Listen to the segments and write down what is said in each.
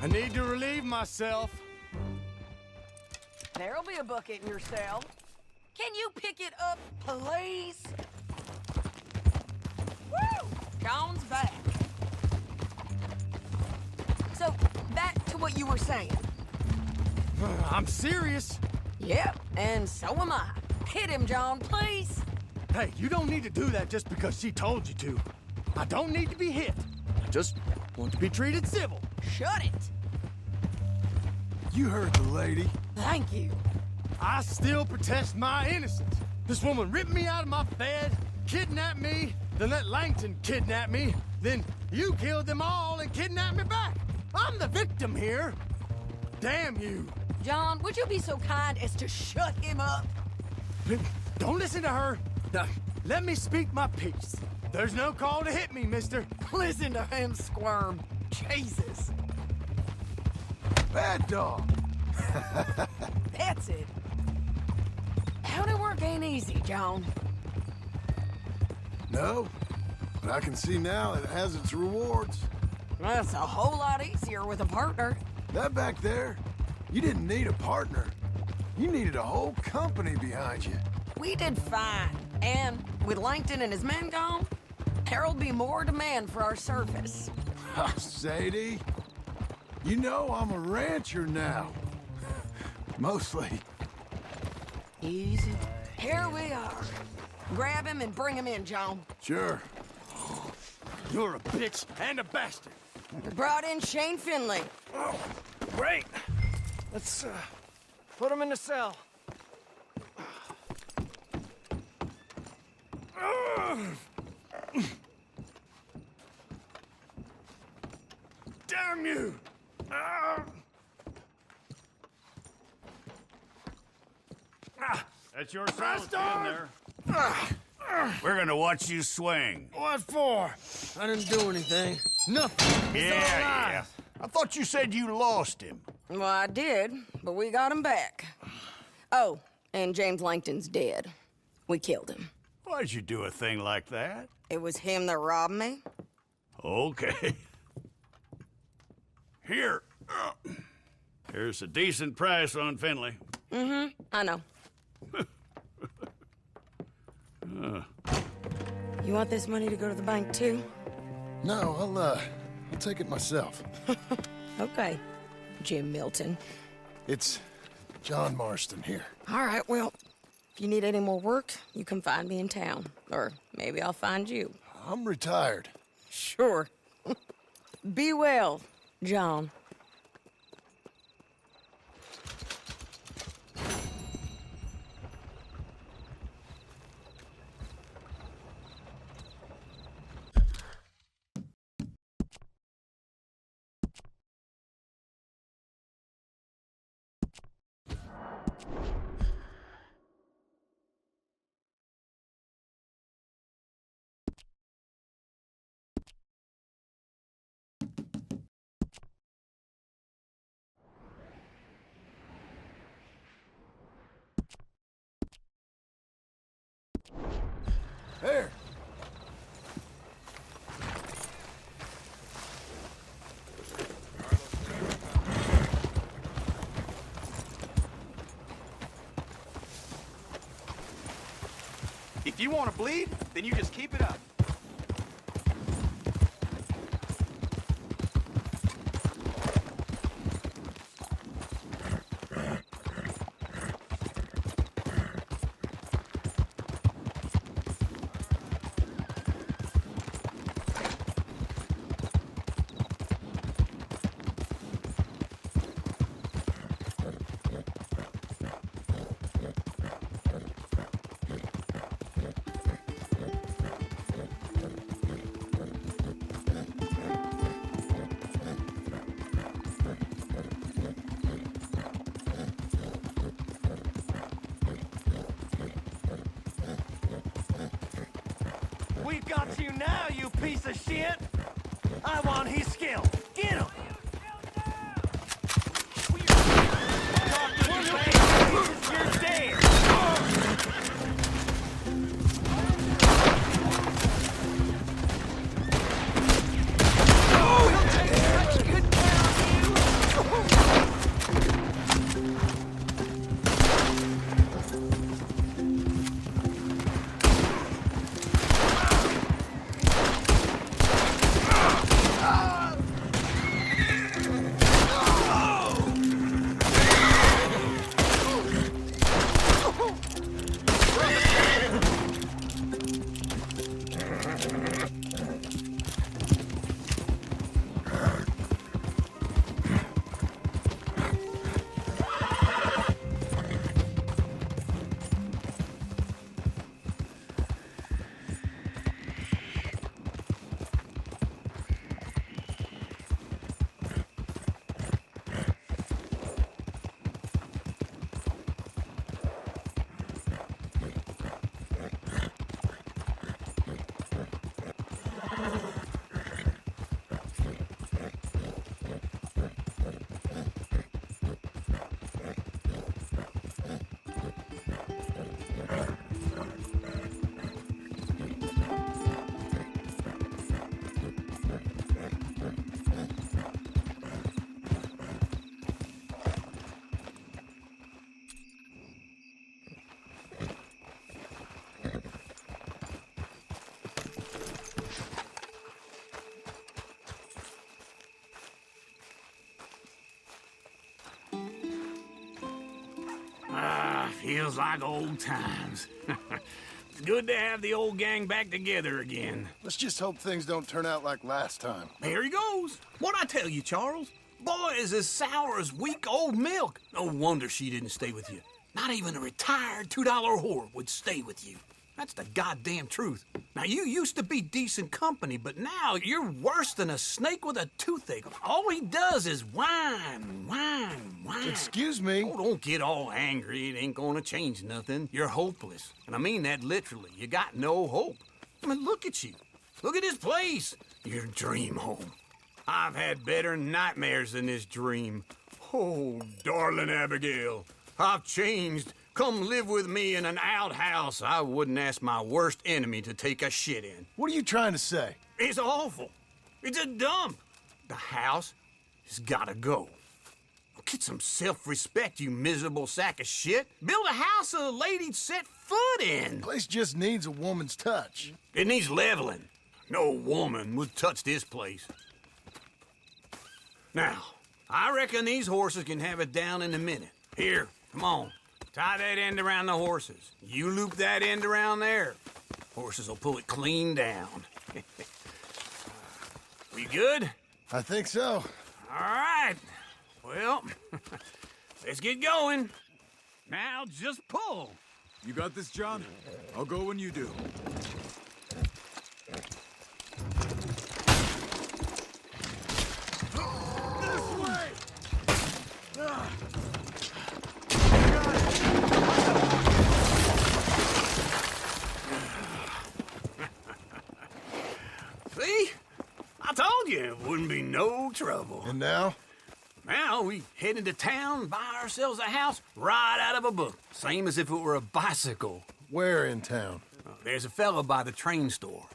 I need to relieve myself. There'll be a bucket in your cell. Can you pick it up, please? Woo! John's back. So, back to what you were saying. I'm serious. Yep, and so am I. Hit him, John, please. Hey, you don't need to do that just because she told you to. I don't need to be hit. I just want to be treated civil. Shut it. You heard the lady. Thank you. I still protest my innocence. This woman ripped me out of my bed, kidnapped me, then let Langton kidnap me, then you killed them all and kidnapped me back. I'm the victim here. Damn you. John, would you be so kind as to shut him up? Don't listen to her. Now, let me speak my piece. There's no call to hit me, mister. Listen to him squirm. Jesus. Bad dog. That's it. County work ain't easy, John. No, but I can see now it has its rewards. That's a whole lot easier with a partner. That back there, you didn't need a partner. You needed a whole company behind you. We did fine. And with Langton and his men gone, there'll be more demand for our service. Sadie, you know I'm a rancher now. Mostly. Easy. Here we are. Grab him and bring him in, John. Sure. You're a bitch and a bastard. We brought in Shane Finley. Oh, great. Let's, put him in the cell. Damn you! That's your cell in there. We're gonna watch you swing. What for? I didn't do anything. Nothing. Yeah. I thought you said you lost him. Well, I did, but we got him back. Oh, and James Langton's dead. We killed him. Why'd you do a thing like that? It was him that robbed me. Okay. Here. Here's a decent price on Finley. Mm-hmm, I know. You want this money to go to the bank, too? No, I'll take it myself. Okay, Jim Milton. It's John Marston here. All right, well, if you need any more work, you can find me in town. Or maybe I'll find you. I'm retired. Sure. Be well, John. Here. If you want to bleed, then you just keep it up. We got you now, you piece of shit! I want his skill. Get him! You're dead! We'll take such good care of you! Feels like old times. It's good to have the old gang back together again. Let's just hope things don't turn out like last time. There he goes. What'd I tell you, Charles? Boy is as sour as week-old milk. No wonder she didn't stay with you. Not even a retired $2 whore would stay with you. That's the goddamn truth. Now, you used to be decent company, but now you're worse than a snake with a toothache. All he does is whine, whine, whine. Excuse me? Oh, don't get all angry. It ain't gonna change nothing. You're hopeless. And I mean that literally. You got no hope. I mean, look at you. Look at this place. Your dream home. I've had better nightmares than this dream. Oh, darling Abigail, I've changed. Come live with me in an outhouse I wouldn't ask my worst enemy to take a shit in. What are you trying to say? It's awful. It's a dump. The house has gotta go. Get some self-respect, you miserable sack of shit. Build a house a lady'd set foot in. Place just needs a woman's touch. It needs leveling. No woman would touch this place. Now, I reckon these horses can have it down in a minute. Here, come on. Tie that end around the horses. You loop that end around there. Horses will pull it clean down. We good? I think so. All right. Well, let's get going. Now just pull. You got this, John? I'll go when you do. This way! See? I told you it wouldn't be no trouble. And now? Now we head into town, buy ourselves a house right out of a book. Same as if it were a bicycle. Where in town? There's a fella by the train store.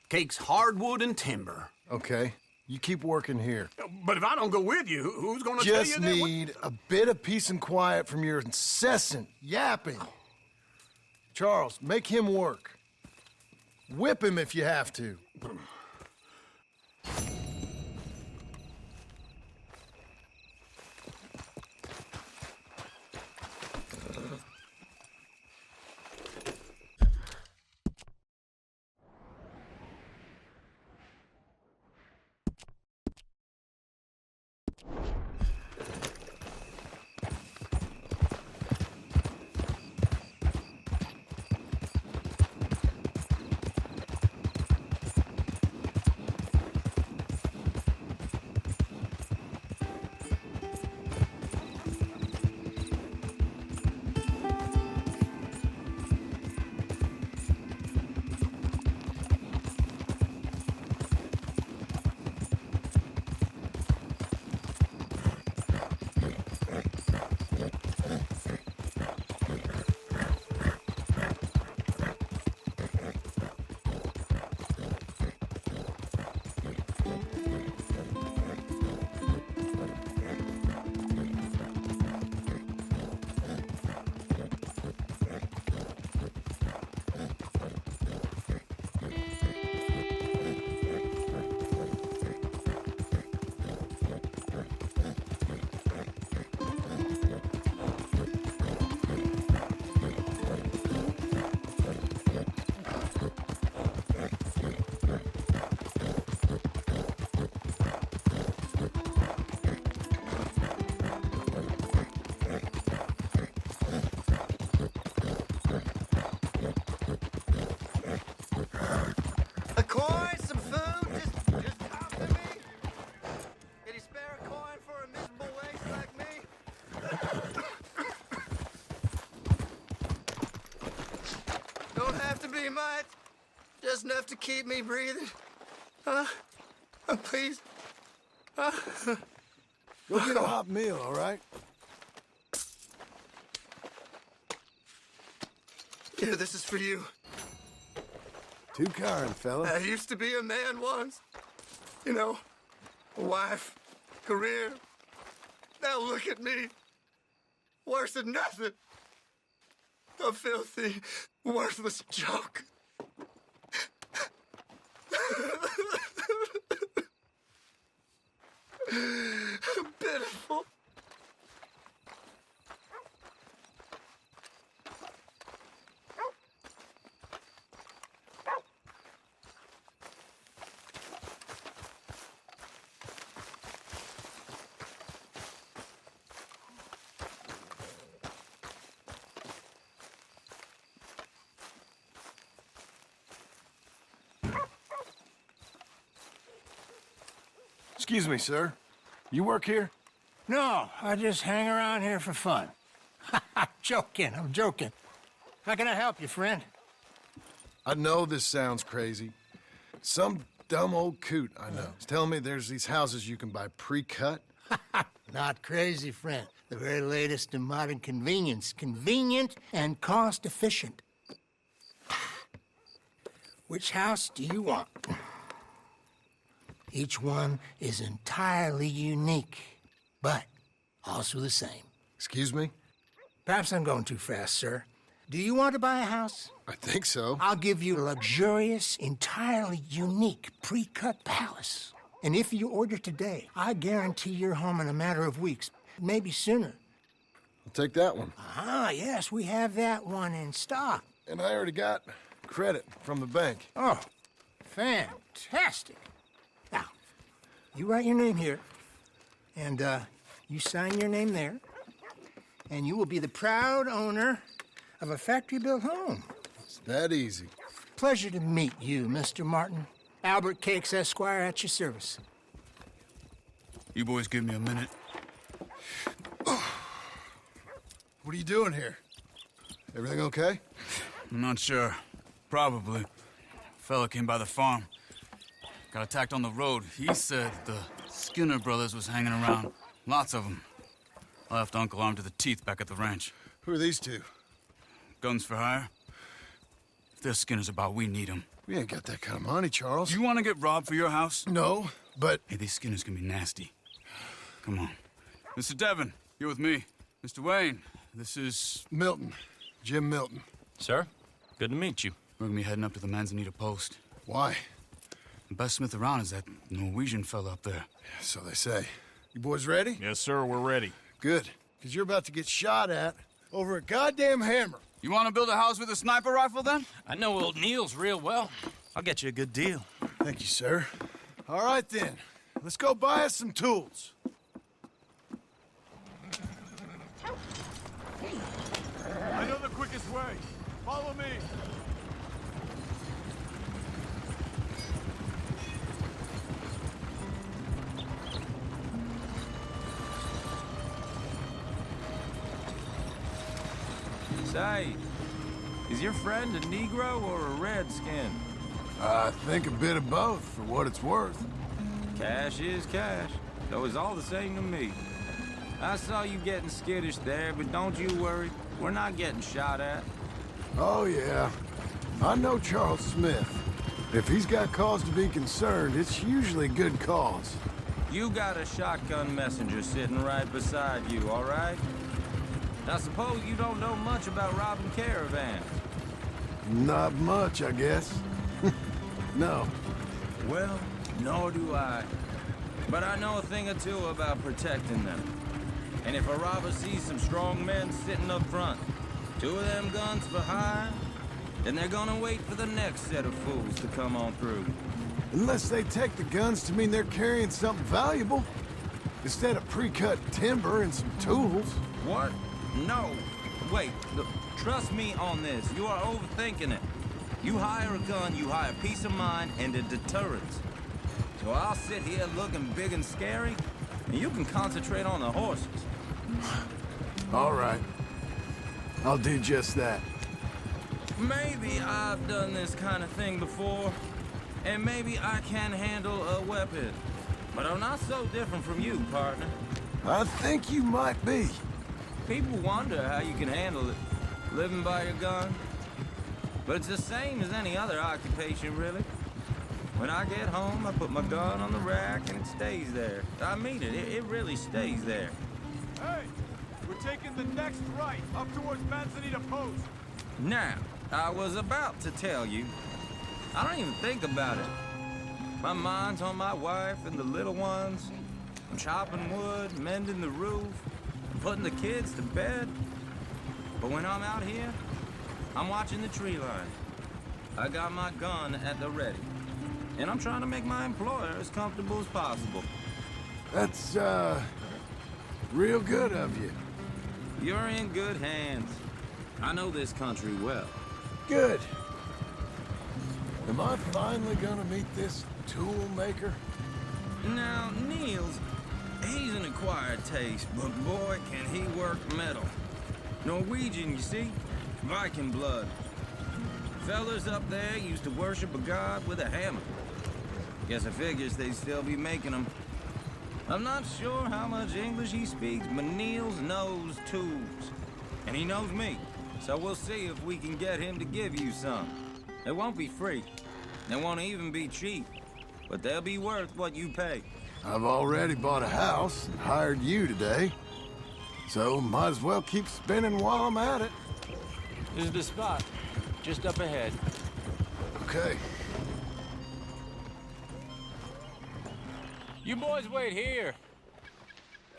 Cakes hardwood and timber. Okay, you keep working here. But if I don't go with you, who's gonna tell you Just that? need a bit of peace and quiet from your incessant yapping. Charles, make him work. Whip him if you have to. A coin, some food, just talk to me. Can you spare a coin for a miserable waste like me? Don't have to be much, just enough to keep me breathing. Please. Go get a hot meal, all right? Here, this is for you. Too kind, fella. I used to be a man once. You know, a wife, career. Now look at me. Worse than nothing. A filthy, worthless joke. Pitiful. Excuse me, sir. You work here? No, I just hang around here for fun. I'm joking. How can I help you, friend? I know this sounds crazy. Some dumb old coot I know is telling me there's these houses you can buy pre-cut. Not crazy, friend. The very latest in modern convenience. Convenient and cost-efficient. Which house do you want? Each one is entirely unique, but also the same. Excuse me? Perhaps I'm going too fast, sir. Do you want to buy a house? I think so. I'll give you a luxurious, entirely unique pre-cut palace. And if you order today, I guarantee you're home in a matter of weeks, maybe sooner. I'll take that one. Ah, yes, we have that one in stock. And I already got credit from the bank. Oh, fantastic. Now, you write your name here, and you sign your name there, and you will be the proud owner of a factory-built home. It's that easy. Pleasure to meet you, Mr. Martin. Albert Cakes, Esquire, at your service. You boys give me a minute. What are you doing here? Everything okay? I'm not sure. Probably. Fella came by the farm. Got attacked on the road. He said the Skinner brothers was hanging around. Lots of them. I left Uncle armed to the teeth back at the ranch. Who are these two? Guns for hire? If there's Skinner's about, we need them. We ain't got that kind of money, Charles. You want to get robbed for your house? No, but... Hey, these Skinners can be nasty. Come on. Mr. Devon, you're with me. Mr. Wayne, this is... Milton. Jim Milton. Sir, good to meet you. We're gonna be heading up to the Manzanita Post. Why? The best smith around is that Norwegian fella up there. So they say. You boys ready? Yes, sir, we're ready. Good. Because you're about to get shot at over a goddamn hammer. You want to build a house with a sniper rifle, then? I know old Neil's real well. I'll get you a good deal. Thank you, sir. All right, then. Let's go buy us some tools. I know the quickest way. Follow me. Say, is your friend a Negro or a Redskin? I think a bit of both, for what it's worth. Cash is cash, though it's all the same to me. I saw you getting skittish there, but don't you worry. We're not getting shot at. Oh, yeah. I know Charles Smith. If he's got cause to be concerned, it's usually a good cause. You got a shotgun messenger sitting right beside you, all right? I suppose you don't know much about robbing caravans. Not much, I guess. No. Well, nor do I. But I know a thing or two about protecting them. And if a robber sees some strong men sitting up front, 2 of them guns for hire, then they're gonna wait for the next set of fools to come on through. Unless they take the guns to mean they're carrying something valuable. Instead of pre-cut timber and some tools. What? No. Wait, look, trust me on this. You are overthinking it. You hire a gun, you hire peace of mind and a deterrence. So I'll sit here looking big and scary, and you can concentrate on the horses. All right. I'll do just that. Maybe I've done this kind of thing before, and maybe I can handle a weapon. But I'm not so different from you, partner. I think you might be. People wonder how you can handle it, living by your gun. But it's the same as any other occupation, really. When I get home, I put my gun on the rack and it stays there. I mean it, it really stays there. Hey, we're taking the next right, up towards Manzanita Post. Now, I was about to tell you, I don't even think about it. My mind's on my wife and the little ones. I'm chopping wood, mending the roof, putting the kids to bed. But when I'm out here, I'm watching the tree line. I got my gun at the ready. And I'm trying to make my employer as comfortable as possible. That's, real good of you. You're in good hands. I know this country well. Good. Am I finally gonna meet this tool maker? Now, Niels, he's an acquired taste, but boy, can he work metal. Norwegian, you see? Viking blood. Fellas up there used to worship a god with a hammer. Guess I figures they'd still be making them. I'm not sure how much English he speaks, but Niels knows tools. And he knows me, so we'll see if we can get him to give you some. They won't be free. They won't even be cheap. But they'll be worth what you pay. I've already bought a house and hired you today. So might as well keep spinning while I'm at it. This is the spot. Just up ahead. Okay. You boys wait here.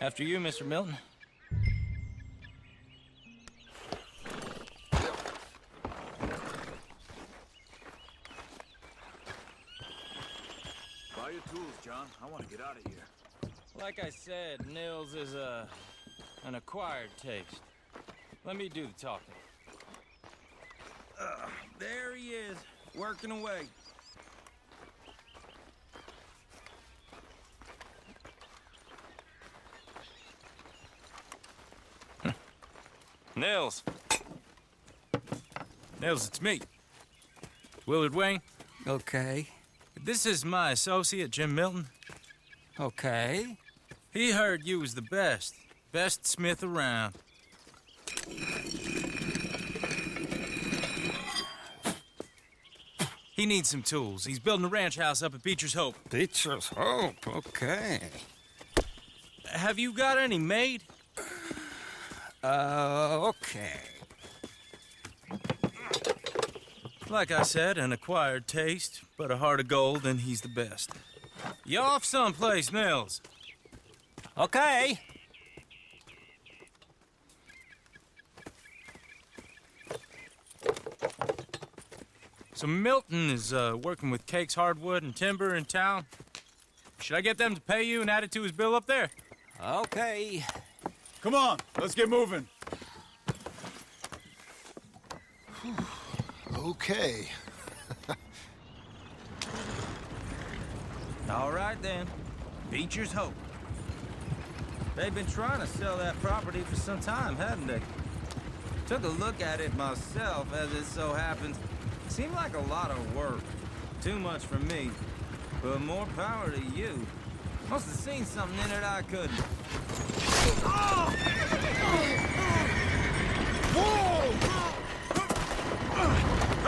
After you, Mr. Milton. Buy your tools, John. I want to get out of here. Like I said, Nils is an acquired taste. Let me do the talking. There he is, working away. Nils. Nils, it's me. Willard Wayne. Okay. This is my associate, Jim Milton. Okay. He heard you was the best. Best smith around. He needs some tools. He's building a ranch house up at Beecher's Hope. Beecher's Hope, okay. Have you got any made? Okay. Like I said, an acquired taste, but a heart of gold, and he's the best. You off someplace, Nils? Okay. So Milton is working with Cake's Hardwood and Timber in town. Should I get them to pay you and add it to his bill up there? Okay. Come on, let's get moving. Okay. All right, then. Beecher's Hope. They've been trying to sell that property for some time, haven't they? Took a look at it myself, as it so happens. Seemed like a lot of work. Too much for me. But more power to you. Must have seen something in it I couldn't. Whoa!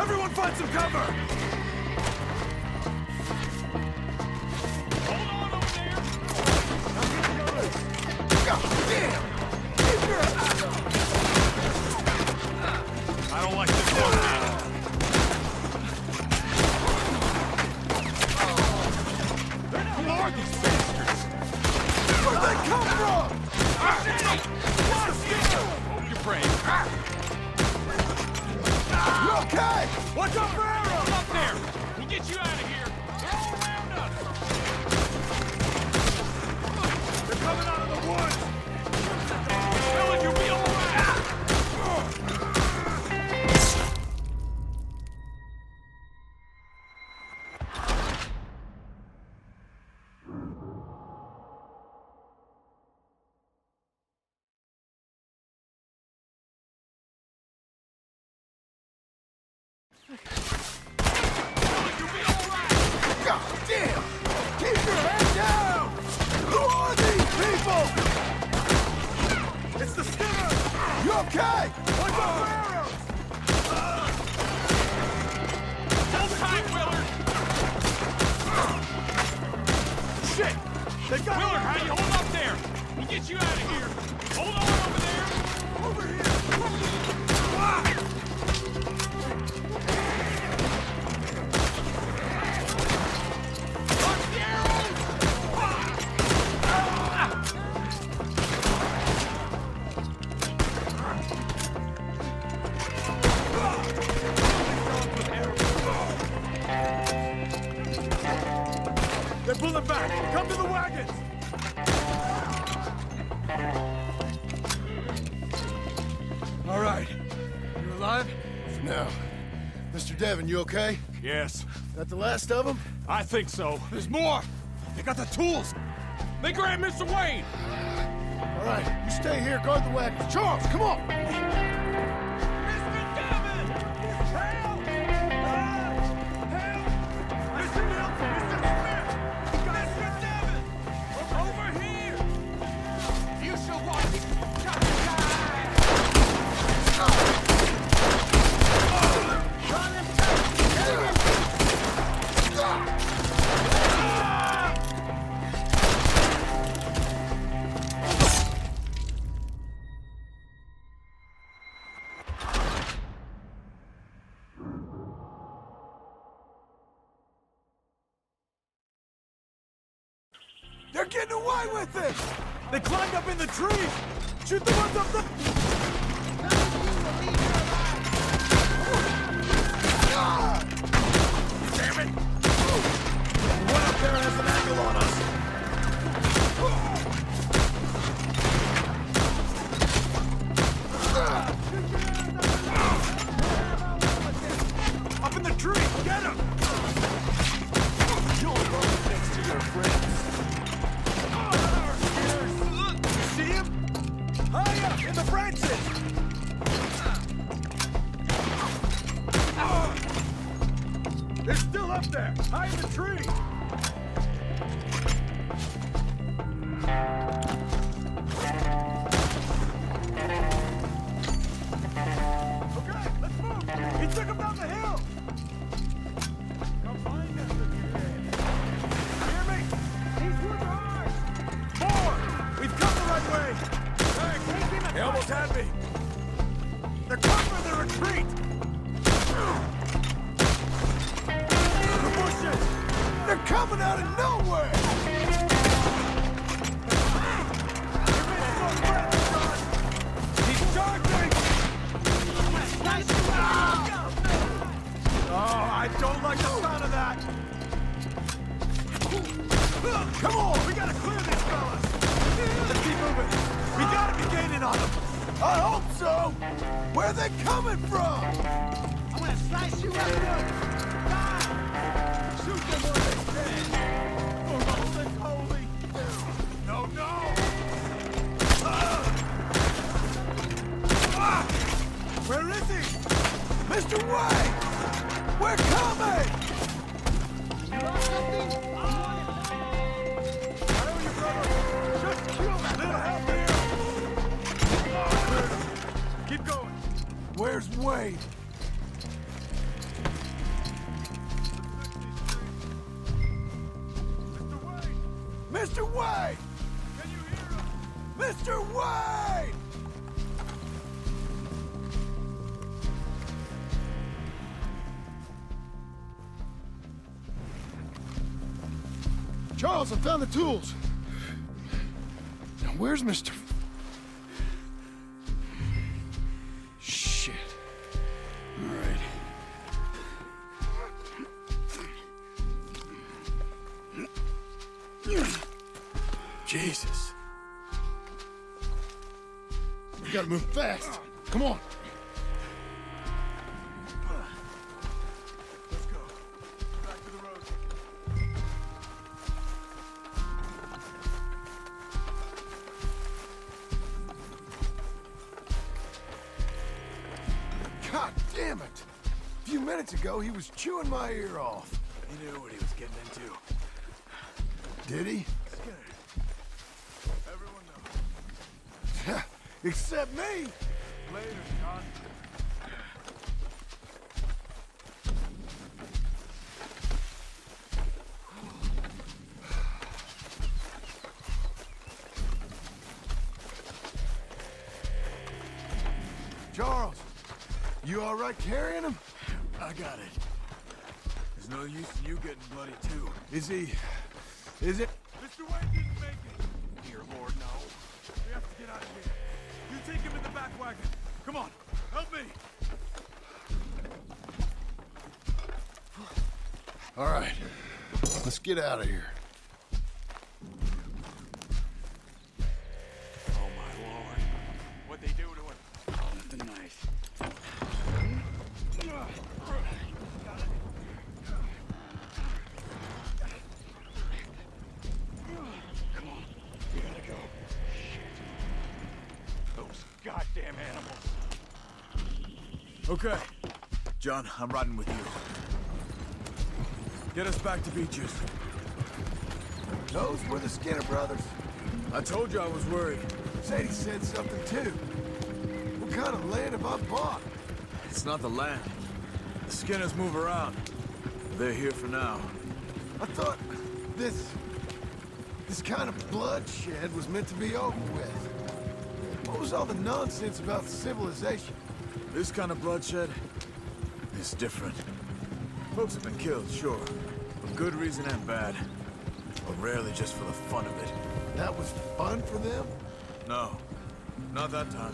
Everyone find some cover! Hold on over there! God damn! I don't like this one. Who are these bastards? Where'd they come from? Hold your brain. You okay? Watch out for arrows! Up there! We'll get you out of here! They're all around us! They're coming out of the woods! Ellen, you'll be all right! God damn! Keep your head down! Who are these people? It's the Skinner! You okay? Watch out for arrows! Hold tight, Willard! Shit! They got Willard, how do you hold up there? We'll get you out of here! Hold on over there! Over here! Ah! They're pulling back! Come to the wagons! All right. You alive? Now, Mr. Devon, you okay? Yes. That the last of them? I think so. There's more! They got the tools! They grabbed Mr. Wayne! All right, you stay here, guard the wagons. Charles, come on! They're getting away with it! They climbed up in the trees! Shoot the ones up the... Damn it! The one up there has an angle on us! Up in the tree! Get him! You'll go next to your friends. See him? High up in the branches! They're still up there, high in the tree! Okay, let's move! He took him down the hill! Come find us if you can. Hear me? These woods are ours! More! We've come the right way! They almost had me! They're covering the retreat! The bushes! They're coming out of nowhere! He's charging! Oh, I don't like the sound of that! Come on! We gotta clear these fellas! Let's keep moving! We gotta be gaining on them! I hope so! Where are they coming from? I'm gonna slice you up good! Die! Shoot them where they stand! For holy, holy! No, no! Where is he? Mr. Wayne! We're coming! You lost something? I know you, brother! Just kill that little help here! Keep going! Where's Wade? Mr. Wade! Can you hear him? Mr. Wade! Charles, I found the tools. Now, where's Mr. Shit. All right. Jesus. We gotta move fast. Come on. Let's go. Back to the road. God damn it! A few minutes ago, he was chewing my ear off. He knew what he was getting into. Did he? Skinner. Everyone knows. Except me! Later, John. Charles, you all right carrying him? I got it. There's no use in you getting bloody too. Is he... is it... Mr. Wayne didn't make it. Dear Lord, no. We have to get out of here. You take him in the back wagon. Come on, help me. All right, let's get out of here. Oh my Lord. What'd they do to him? Nothing nice. Okay. John, I'm riding with you. Get us back to Beaches. Those were the Skinner brothers. I told you I was worried. Sadie said something too. What kind of land have I bought? It's not the land. The Skinners move around. They're here for now. I thought this kind of bloodshed was meant to be over with. What was all the nonsense about civilization? This kind of bloodshed is different. Folks have been killed, sure. For good reason and bad. But rarely just for the fun of it. That was fun for them? No. Not that time.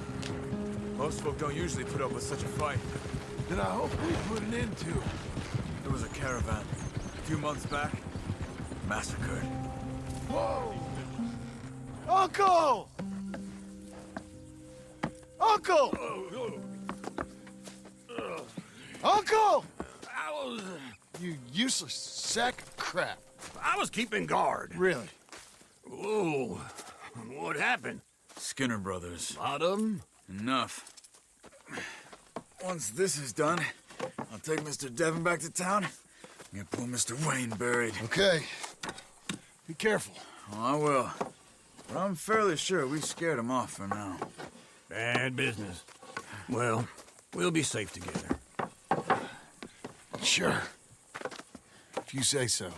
Most folk don't usually put up with such a fight. Then I hope we put an end to it. There was a caravan. A few months back. Massacred. Whoa! Uncle! Uncle! Uncle! You useless sack of crap. I was keeping guard. Really? Whoa. What happened? Skinner brothers. Lot of them? Enough. Once this is done, I'll take Mr. Devon back to town and get poor Mr. Wayne buried. Okay. Be careful. Oh, I will. But I'm fairly sure we scared him off for now. Bad business. Well, we'll be safe together. Sure. If you say so.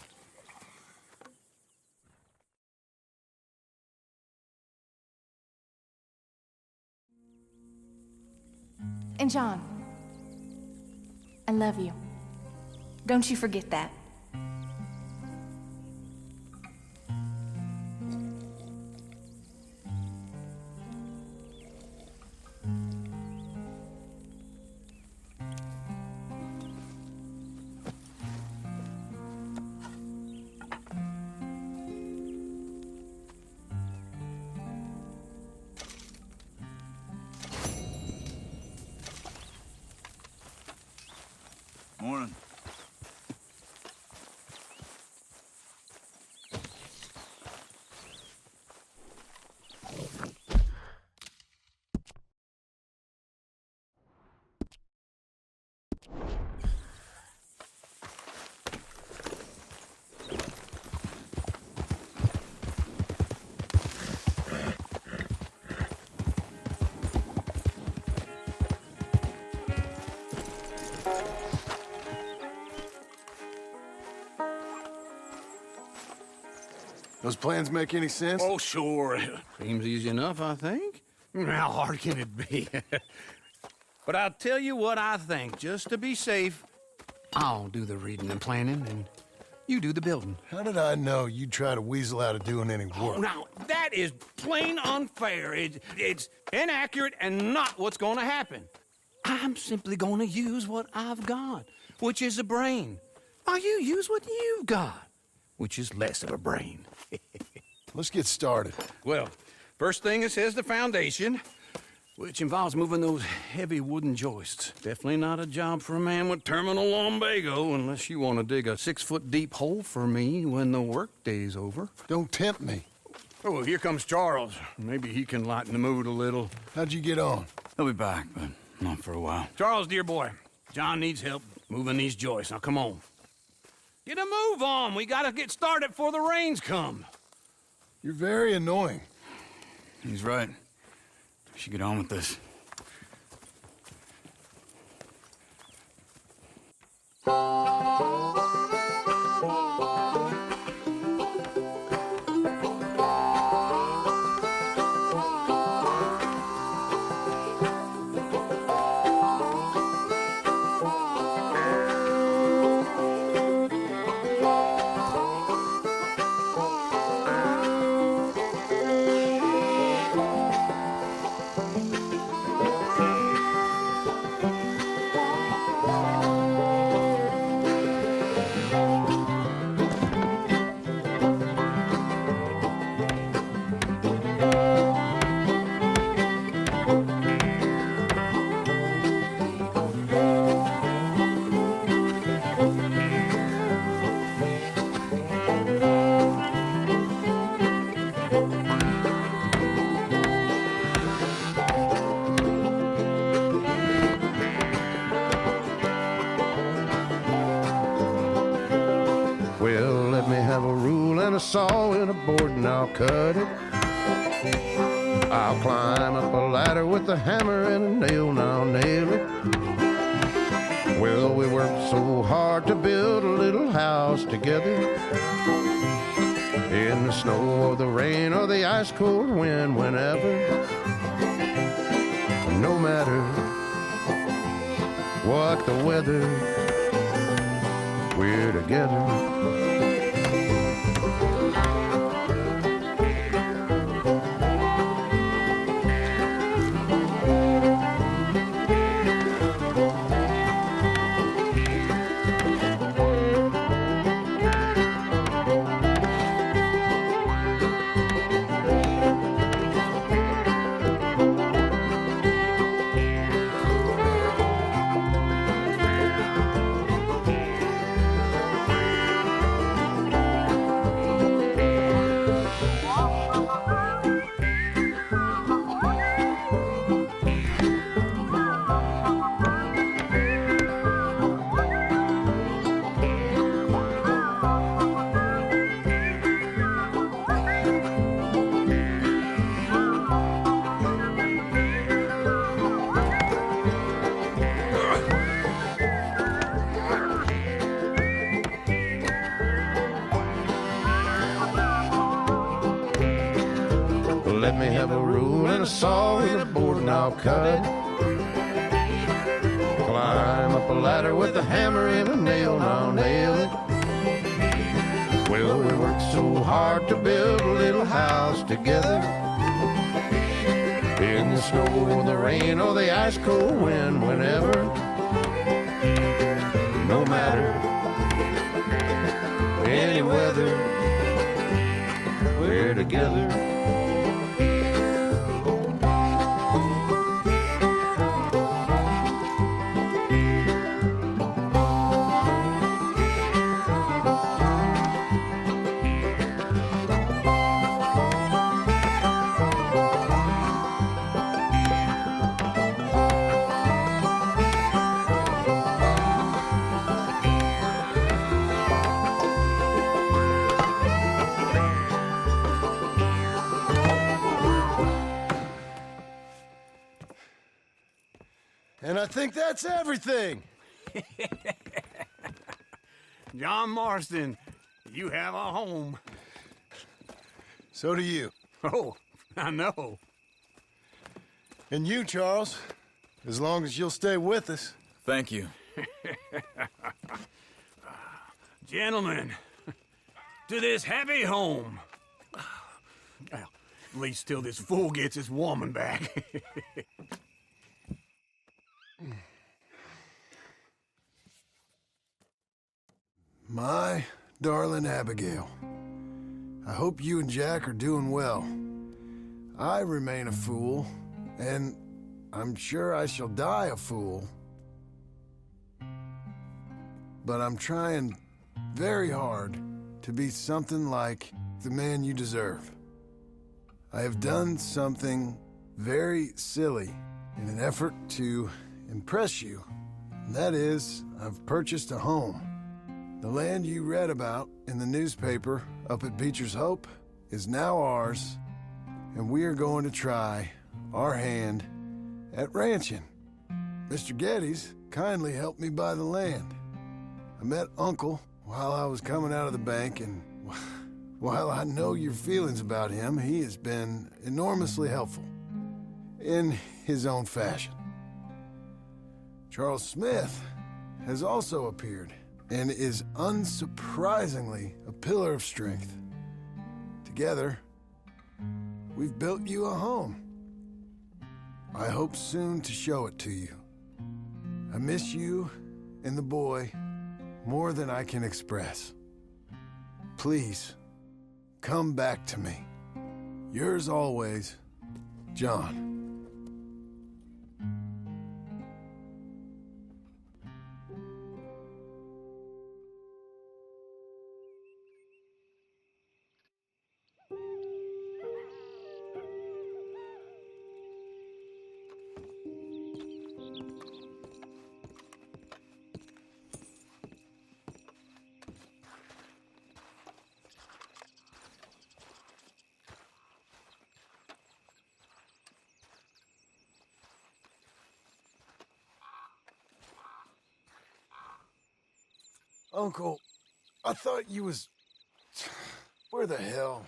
And John, I love you. Don't you forget that. Morning. Those plans make any sense? Oh, sure. Seems easy enough, I think. How hard can it be? But I'll tell you what I think. Just to be safe, I'll do the reading and planning, and you do the building. How did I know you'd try to weasel out of doing any work? Now, that is plain unfair. It's inaccurate and not what's going to happen. I'm simply going to use what I've got, which is a brain. While you use what you've got, which is less of a brain. Let's get started. Well, first thing it says the foundation, which involves moving those heavy wooden joists. Definitely not a job for a man with terminal lumbago unless you want to dig a 6-foot deep hole for me when the workday's over. Don't tempt me. Oh, here comes Charles. Maybe he can lighten the mood a little. How'd you get on? He'll be back, but not for a while. Charles, dear boy, John needs help moving these joists. Now, come on. Get a move on. We gotta get started before the rains come. You're very annoying. He's right. We should get on with this. rule and a saw and a board and I'll cut it. I'll climb up a ladder with a hammer and a nail and I'll nail it. Well, we worked so hard to build a little house together. In the snow or the rain or the ice cold wind, whenever. No matter what the weather, we're together. Let me have a rule and a saw and a board and I'll cut. Climb up a ladder with a hammer and a nail and I'll nail it. Well, we worked so hard to build a little house together. In the snow or the rain or the ice cold wind, whenever. No matter any weather, we're together. And I think that's everything. John Marston, you have a home. So do you. Oh, I know. And you, Charles, as long as you'll stay with us. Thank you. Gentlemen, to this happy home. Well, at least till this fool gets his woman back. My darling Abigail, I hope you and Jack are doing well. I remain a fool, and I'm sure I shall die a fool. But I'm trying very hard to be something like the man you deserve. I have done something very silly in an effort to impress you, and that is, I've purchased a home. The land you read about in the newspaper up at Beecher's Hope is now ours, and we are going to try our hand at ranching. Mr. Geddes kindly helped me buy the land. I met Uncle while I was coming out of the bank, and while I know your feelings about him, he has been enormously helpful in his own fashion. Charles Smith has also appeared and is unsurprisingly a pillar of strength. Together, we've built you a home. I hope soon to show it to you. I miss you and the boy more than I can express. Please, come back to me. Yours always, John. Uncle, I thought you was... Where the hell?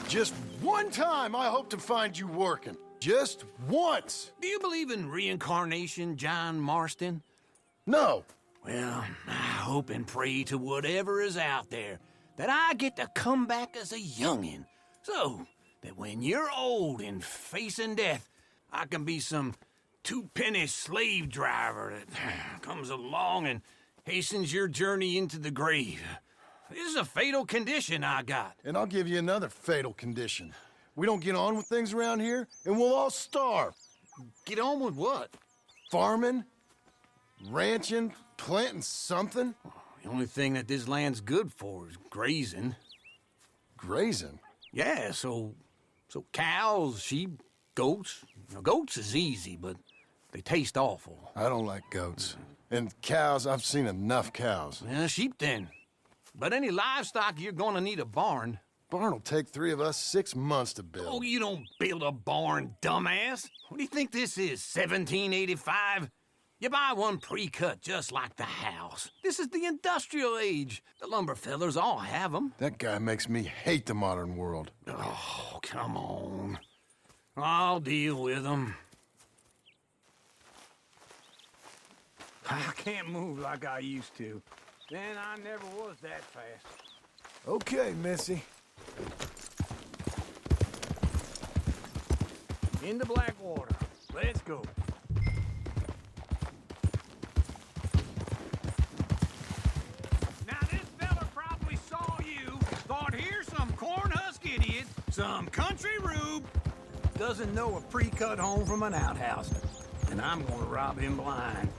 Just one time I hope to find you working. Just once. Do you believe in reincarnation, John Marston? No. Well, I hope and pray to whatever is out there that I get to come back as a youngin', so that when you're old and facing death, I can be some two-penny slave driver that comes along and hastens your journey into the grave. This is a fatal condition I got. And I'll give you another fatal condition. We don't get on with things around here, and we'll all starve. Get on with what? Farming, ranching, planting something. The only thing that this land's good for is grazing. Grazing? Yeah, so cows, sheep, goats. Now, goats is easy, but they taste awful. I don't like goats. And cows, I've seen enough cows. Yeah, sheep then. But any livestock, you're gonna need a barn. Barn will take 3 of us 6 months to build. Oh, you don't build a barn, dumbass. What do you think this is, 1785? You buy one pre-cut just like the house. This is the industrial age. The lumber fellers all have them. That guy makes me hate the modern world. Oh, come on. I'll deal with them. I can't move like I used to. Then I never was that fast. Okay, Missy. Into Blackwater. Let's go. Now, this fella probably saw you, thought here's some corn-husk idiot, some country rube, doesn't know a pre-cut home from an outhouse. And I'm gonna rob him blind.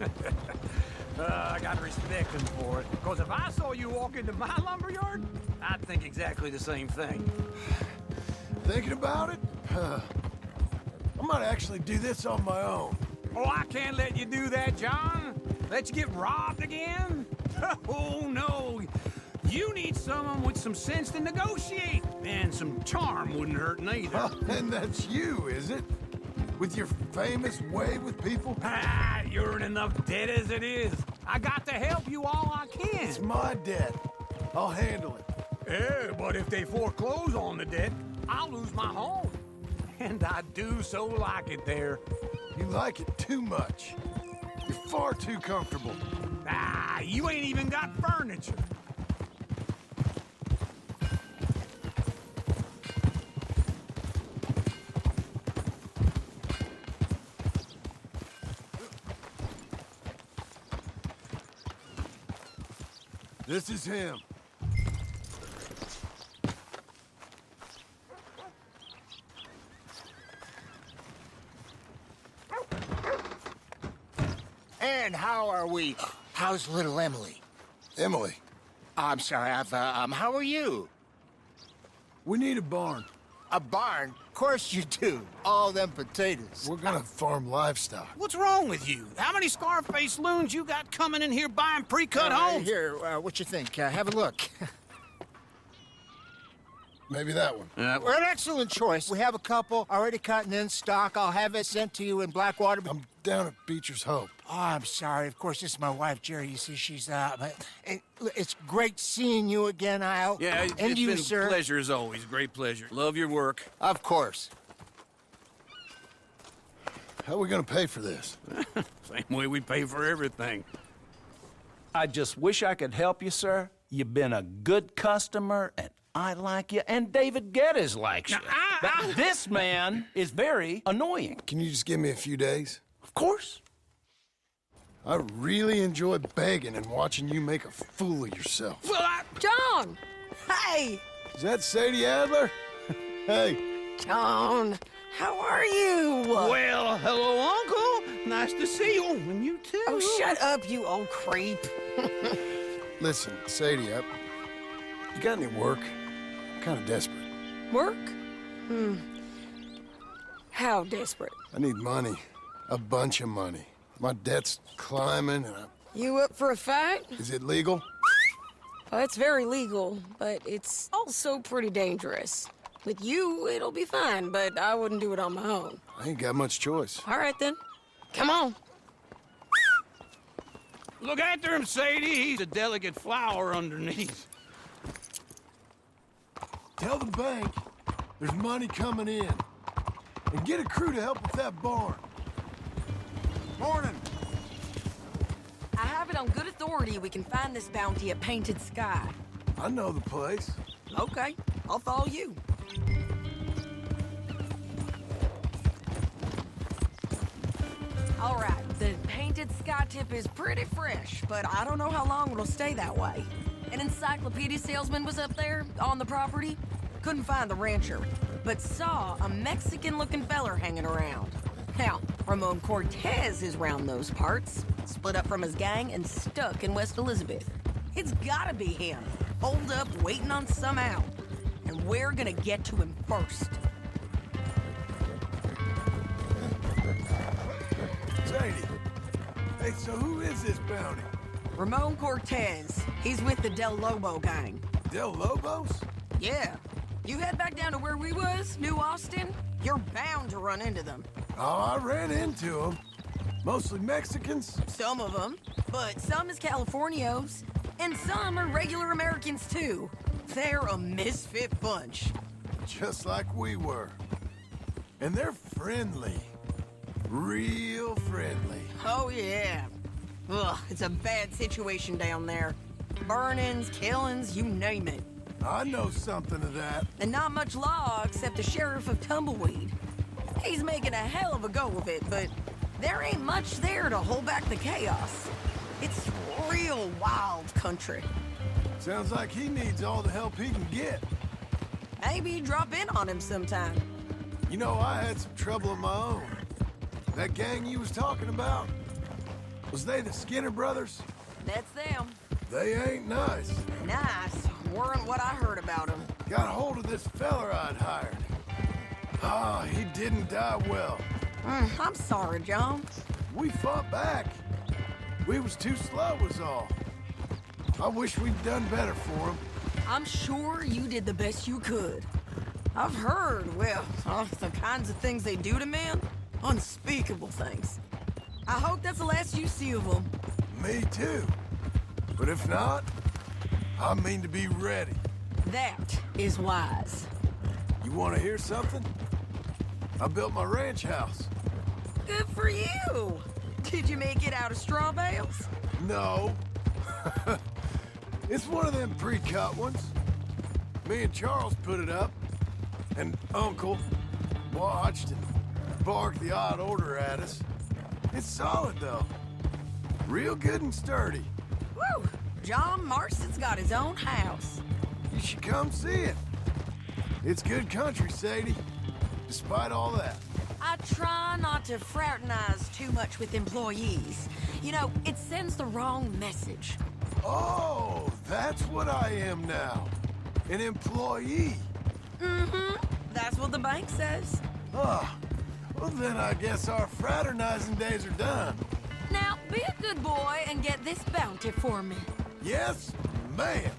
I gotta respect him for it. Because if I saw you walk into my lumberyard, I'd think exactly the same thing. Thinking about it? I might actually do this on my own. Oh, I can't let you do that, John. Let you get robbed again? Oh, no. You need someone with some sense to negotiate. And some charm wouldn't hurt neither. And that's you, is it? With your famous way with people? Ah, you're in enough debt as it is. I got to help you all I can. It's my debt. I'll handle it. Yeah, but if they foreclose on the debt, I'll lose my home. And I do so like it there. You like it too much. You're far too comfortable. Ah, you ain't even got furniture. This is him. And how are we? How's little Emily? Emily. I'm sorry, how are you? We need a barn. A barn? Of course you do. All them potatoes. We're gonna farm livestock. What's wrong with you? How many Scarface loons you got coming in here buying pre-cut homes? Here, what you think? Have a look. Maybe that one. We're an excellent choice. We have a couple already cut and in stock. I'll have it sent to you in Blackwater. I'm down at Beecher's Hope. Oh, I'm sorry. Of course, this is my wife, Jerry. You see, she's it's great seeing you again, Al. Yeah, and it's you, been sir. a pleasure as always. Great pleasure. Love your work. Of course. How are we gonna pay for this? Same way we pay for everything. I just wish I could help you, sir. You've been a good customer, and I like you, and David Geddes likes you. But this man is very annoying. Can you just give me a few days? Of course. I really enjoy begging and watching you make a fool of yourself. John! Hey! Is that Sadie Adler? Hey. John, how are you? Well, hello, Uncle. Nice to see you. And you too. Oh, shut up, you old creep. Listen, Sadie, you got any work? I'm kind of desperate. Work? How desperate? I need money. A bunch of money. My debt's climbing and You up for a fight? Is it legal? Well, it's very legal, but it's also pretty dangerous. With you, it'll be fine, but I wouldn't do it on my own. I ain't got much choice. All right, then. Come on. Look after him, Sadie. He's a delicate flower underneath. Tell the bank there's money coming in. And get a crew to help with that barn. Morning. I have it on good authority we can find this bounty at Painted Sky. I know the place. Okay, I'll follow you. All right, the Painted Sky tip is pretty fresh, but I don't know how long it'll stay that way. An encyclopedia salesman was up there on the property. Couldn't find the rancher, but saw a Mexican-looking feller hanging around. Now, Ramon Cortez is round those parts, split up from his gang and stuck in West Elizabeth. It's gotta be him, holed up waiting on some out. And we're gonna get to him first. Sadie. Hey, so who is this bounty? Ramon Cortez. He's with the Del Lobo gang. Del Lobos? Yeah. You head back down to where we was, New Austin, you're bound to run into them. Oh, I ran into them. Mostly Mexicans? Some of them, but some is Californios, and some are regular Americans too. They're a misfit bunch. Just like we were. And they're friendly. Real friendly. Oh, yeah. Ugh, it's a bad situation down there. Burnings, killings, you name it. I know something of that. And not much law except the sheriff of Tumbleweed. He's making a hell of a go of it, but there ain't much there to hold back the chaos. It's real wild country. Sounds like he needs all the help he can get. Maybe drop in on him sometime. You know, I had some trouble of my own. That gang you was talking about, was they the Skinner brothers? That's them. They ain't nice. Nice. Weren't what I heard about them. Got a hold of this feller I'd hired. Ah, he didn't die well. I'm sorry, John. We fought back. We was too slow was all. I wish we'd done better for him. I'm sure you did the best you could. I've heard, well, the kinds of things they do to men. Unspeakable things. I hope that's the last you see of them. Me too. But if not, I mean to be ready. That is wise. You want to hear something? I built my ranch house. Good for you. Did you make it out of straw bales? No. It's one of them pre-cut ones. Me and Charles put it up, and Uncle watched and barked the odd order at us. It's solid, though. Real good and sturdy. Woo! John Marston's got his own house. You should come see it. It's good country, Sadie. Despite all that. I try not to fraternize too much with employees. You know, it sends the wrong message. Oh, that's what I am now. An employee. Mm-hmm. That's what the bank says. Ah, well then I guess our fraternizing days are done. Now, be a good boy and get this bounty for me. Yes, ma'am.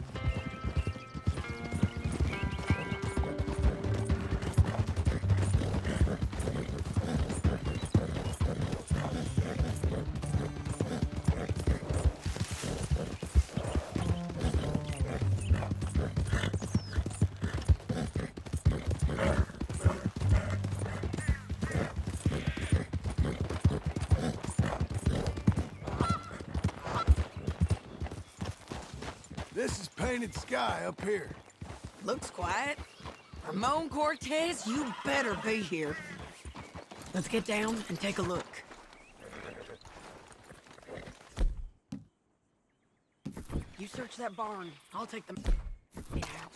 This is painted sky up here. Looks quiet. Ramon Cortez, you better be here. Let's get down and take a look. You search that barn. I'll take the house.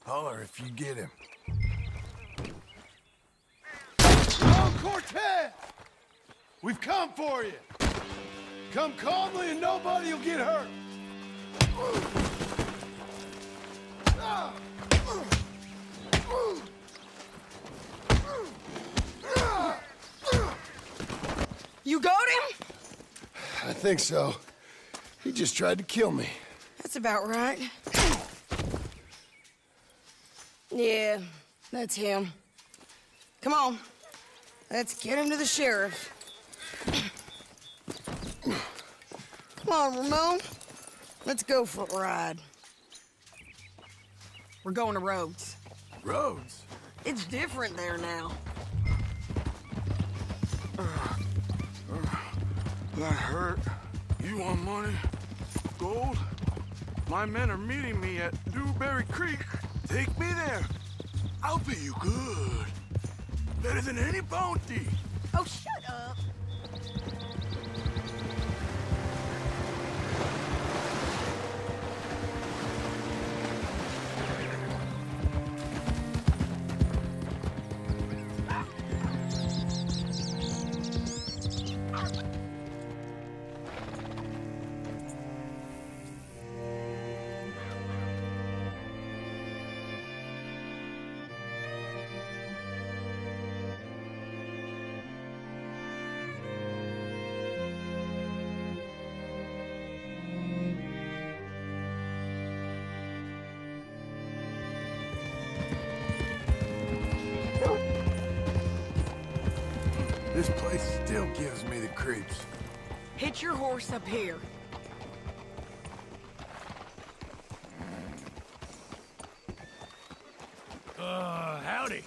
Holler if you get him. Oh, Cortez! We've come for you. Come calmly and nobody will get hurt. You got him? I think so. He just tried to kill me. That's about right. Yeah, that's him. Come on. Let's get him to the sheriff. Come on, Ramon. Let's go for a ride. We're going to Rhodes. Rhodes? It's different there now. That hurt. You want money? Gold? My men are meeting me at Dewberry Creek. Take me there. I'll pay you good. Better than any bounty. Oh, shut up. This place still gives me the creeps. Hitch your horse up here. Howdy.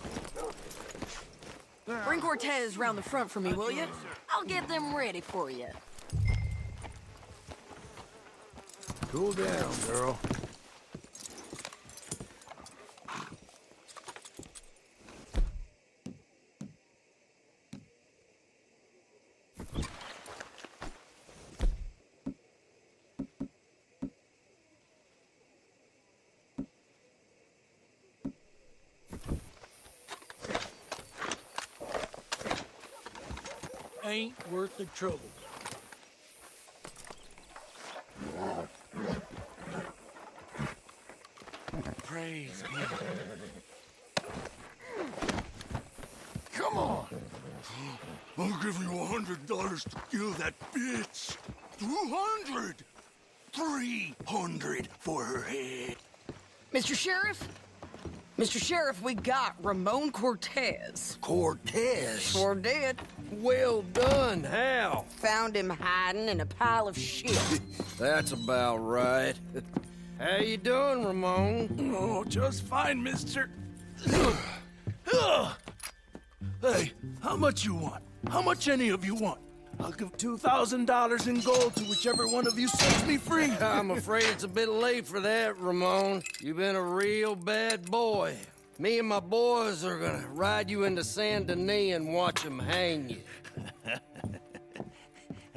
Bring Cortez round the front for me, will you? I'll get them ready for you. Cool down, girl. Ain't worth the trouble. Praise God. Come on. I'll give you $100 to kill that bitch. 200. 300 for her head. Mr. Sheriff? Mr. Sheriff, we got Ramon Cortez. Cortez? Sure did. Well done, Hal. Found him hiding in a pile of shit. That's about right. How you doing, Ramon? Oh, just fine, mister. Hey, how much you want? How much any of you want? I'll give $2,000 in gold to whichever one of you sets me free. I'm afraid it's a bit late for that, Ramon. You've been a real bad boy. Me and my boys are gonna ride you into Saint Denis and watch them hang you.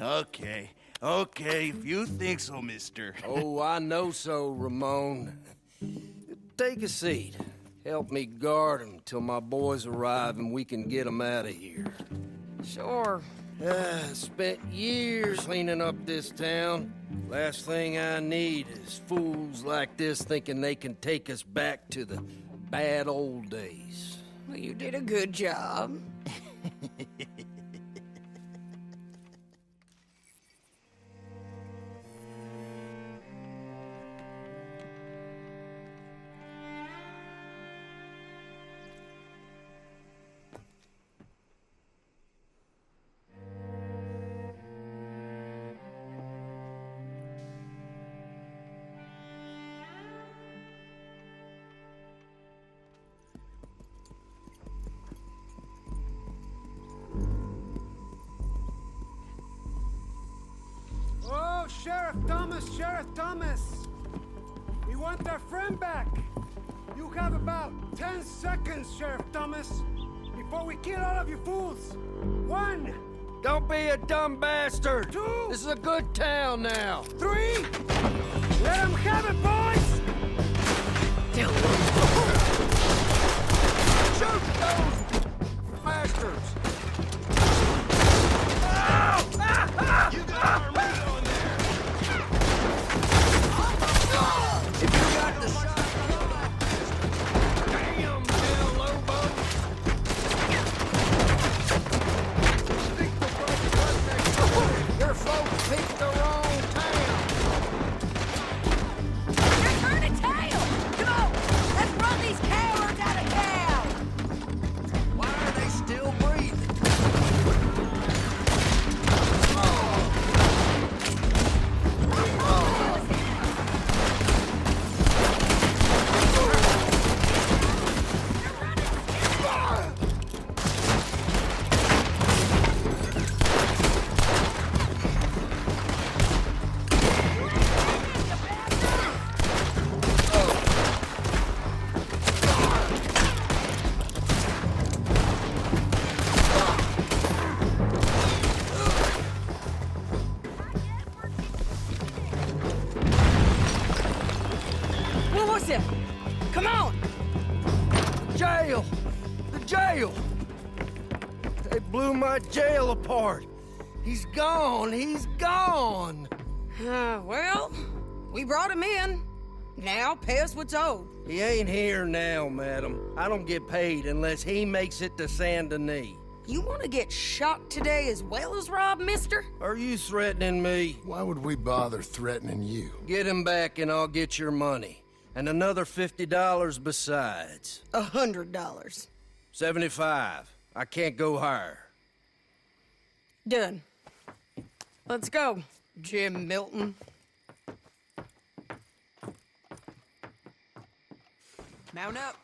Okay, if you think so, mister. Oh, I know so, Ramon. Take a seat. Help me guard them till my boys arrive and we can get them out of here. Sure. Spent years cleaning up this town. Last thing I need is fools like this thinking they can take us back to the bad old days. Well, you did a good job. Sheriff Thomas! Sheriff Thomas! want their friend back. You have about 10 seconds, Sheriff Thomas, before we kill all of you fools. 1. Don't be a dumb bastard. 2. This is a good town now. 3. Let them have it, boys! Shoot those bastards! You got our meat on there! If you got the shot, damn, Del Lobo! Stick the fucking next door. Your folks picked the wrong town. They're turning tail! Come on! Let's run these cowards out of town! Why are they still breathing? What was it? Come on! Jail! The jail! They blew my jail apart. He's gone. He's gone. Well, we brought him in. Now pay us what's owed. He ain't here now, madam. I don't get paid unless he makes it to Saint Denis. You want to get shot today as well as Rob, mister? Are you threatening me? Why would we bother threatening you? Get him back and I'll get your money. And another $50 besides. $100. 75. I can't go higher. Done. Let's go, Jim Milton. Mount up.